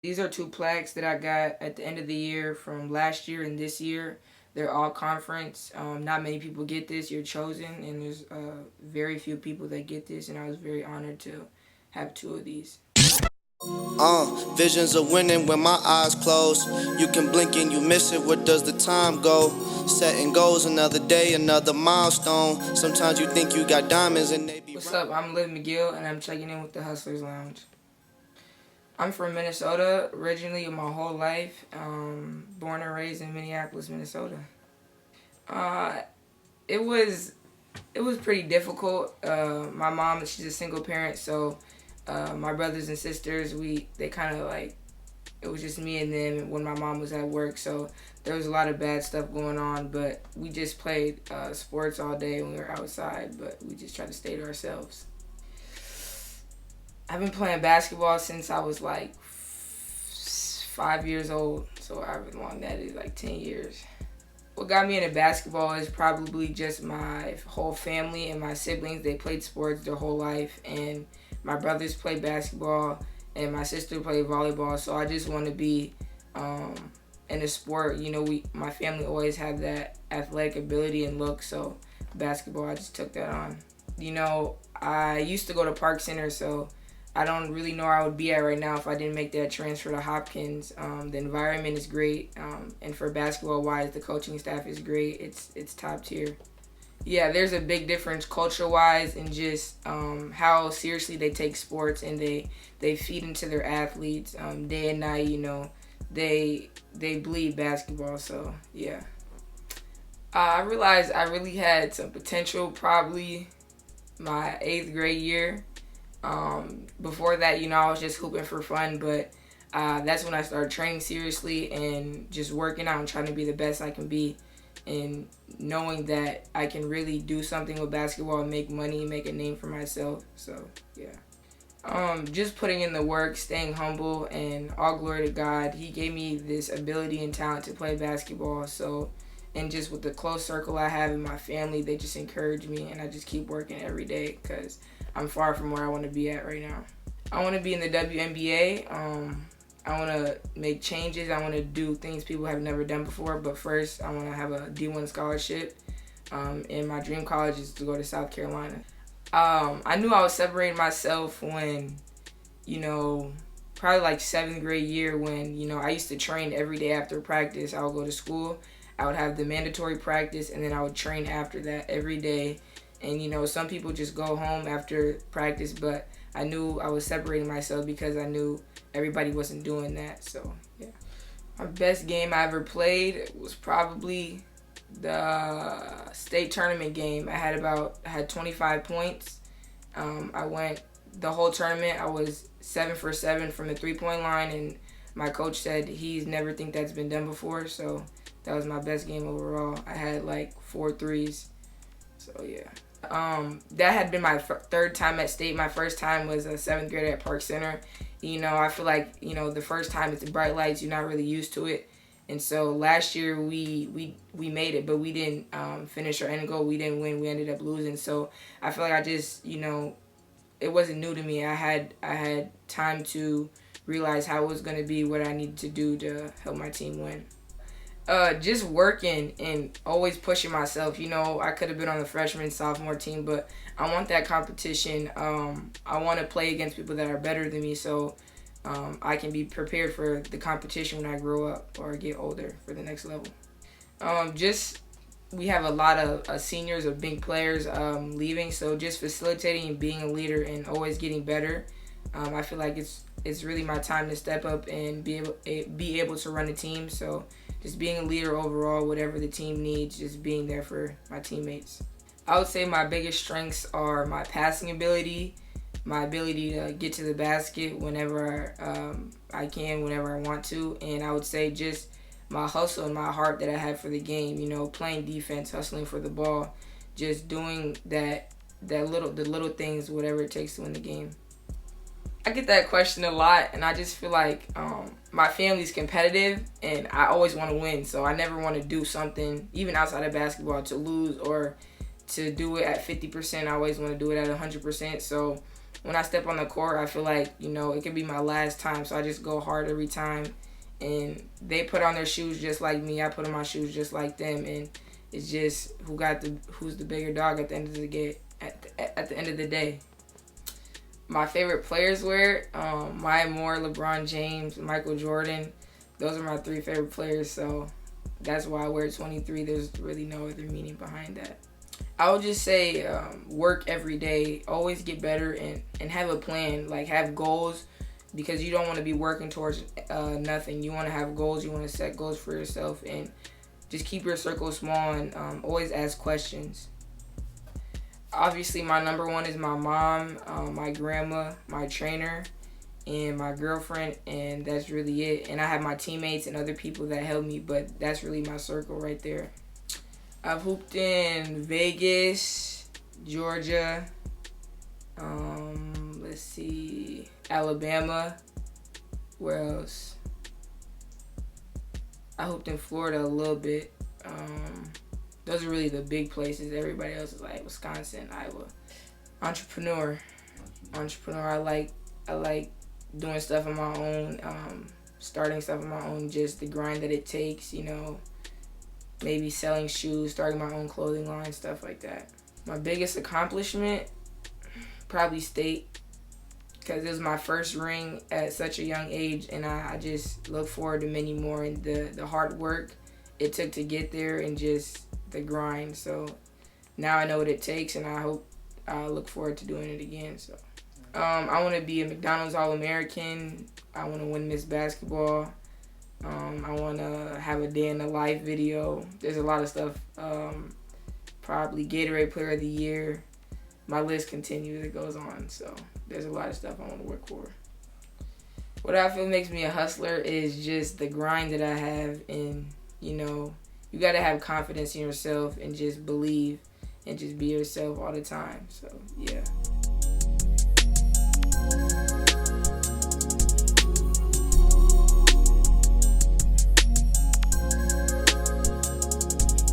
These are two plaques that I got at the end of the year from last year and this year. They're all conference. Not many people get this. You're chosen, and there's very few people that get this, and I was very honored to have two of these. Visions of winning when my eyes close. You can blink and you miss it. Where does the time go? Setting goals, another day, another milestone. Sometimes you think you got diamonds and they be. What's up? I'm Liv Mcgill, and I'm checking in with the Hustlers Lounge. I'm from Minnesota originally my whole life. Born and raised in Minneapolis, Minnesota. Uh, it was pretty difficult. My mom, she's a single parent, so my brothers and sisters, they kind of like, it was just me and them when my mom was at work, so there was a lot of bad stuff going on, but we just played sports all day when we were outside, but we just tried to stay to ourselves. I've been playing basketball since I was like 5 years old, so however long that is, like 10 years. What got me into basketball is probably just my whole family and my siblings. They played sports their whole life, and my brothers played basketball, and my sister played volleyball. So I just want to be in a sport. You know, my family always had that athletic ability and look. So basketball, I just took that on. You know, I used to go to Park Center, so I don't really know where I would be at right now if I didn't make that transfer to Hopkins. The environment is great, and for basketball-wise, the coaching staff is great. It's top tier. Yeah, there's a big difference culture-wise in just how seriously they take sports, and they feed into their athletes day and night. You know, they bleed basketball. So yeah, I realized I really had some potential probably my 8th grade year. Before that, you know, I was just hooping for fun, but that's when I started training seriously and just working out and trying to be the best I can be, and knowing that I can really do something with basketball and make money and make a name for myself. So yeah, just putting in the work, staying humble, and all glory to God. He gave me this ability and talent to play basketball. So, and just with the close circle I have in my family, they just encourage me, and I just keep working every day because I'm far from where I want to be at right now. I want to be in the WNBA. I want to make changes. I want to do things people have never done before. But first, I want to have a D1 scholarship. And my dream college is to go to South Carolina. I knew I was separating myself when, you know, probably like 7th grade year when, you know, I used to train every day after practice. I would go to school. I would have the mandatory practice, and then I would train after that every day. And, you know, some people just go home after practice, but I knew I was separating myself because I knew everybody wasn't doing that. So, yeah. My best game I ever played was probably the state tournament game. I had 25 points. I went the whole tournament. I was 7 for 7 from the 3-point line, and my coach said he's never think that's been done before. So that was my best game overall. I had like 4 threes. So yeah. That had been my third time at state. My first time was a 7th grader at Park Center. You know, I feel like, you know, the first time it's the bright lights, you're not really used to it. And so last year we made it, but we didn't finish our end goal. We didn't win. We ended up losing. So I feel like I just, you know, it wasn't new to me. I had time to realize how it was going to be, what I needed to do to help my team win. Just working and always pushing myself. You know, I could have been on the freshman, sophomore team, but I want that competition. I want to play against people that are better than me, so I can be prepared for the competition when I grow up or get older for the next level. We have a lot of seniors of big players leaving, so just facilitating and being a leader and always getting better. I feel like it's really my time to step up and be able to run a team. So just being a leader overall, whatever the team needs, just being there for my teammates. I would say my biggest strengths are my passing ability, my ability to get to the basket whenever I can, whenever I want to, and I would say just my hustle and my heart that I have for the game. You know, playing defense, hustling for the ball, just doing the little things, whatever it takes to win the game. I get that question a lot, and I just feel like my family's competitive, and I always want to win. So I never want to do something, even outside of basketball, to lose or to do it at 50%. I always want to do it at 100%. So when I step on the court, I feel like, you know, it could be my last time. So I just go hard every time. And they put on their shoes just like me. I put on my shoes just like them. And it's just who's the bigger dog at the end of the day. At the end of the day. My favorite players were Maya Moore, LeBron James, Michael Jordan. Those are my 3 favorite players. So that's why I wear 23. There's really no other meaning behind that. I would just say work every day. Always get better and have a plan. Like, have goals, because you don't want to be working towards nothing. You want to have goals. You want to set goals for yourself, and just keep your circle small, and always ask questions. Obviously, my number one is my mom, my grandma, my trainer, and my girlfriend, and that's really it. And I have my teammates and other people that help me, but that's really my circle right there. I've hooped in Vegas, Georgia, let's see, Alabama. Where else? I hooped in Florida a little bit. Those are really the big places. Everybody else is like Wisconsin, Iowa. Entrepreneur. I like doing stuff on my own, starting stuff on my own, just the grind that it takes, you know. Maybe selling shoes, starting my own clothing line, stuff like that. My biggest accomplishment, probably state, because it was my first ring at such a young age, and I just look forward to many more, and the hard work it took to get there, and just the grind. So now I know what it takes, and I look forward to doing it again. So I want to be a McDonald's All-American. I want to win Miss Basketball. I want to have a day in the life video. There's a lot of stuff. Probably Gatorade Player of the Year. My list continues. It goes on. So there's a lot of stuff I want to work for. What I feel makes me a hustler is just the grind that I have. And, you know, you got to have confidence in yourself and just believe and just be yourself all the time. So, yeah.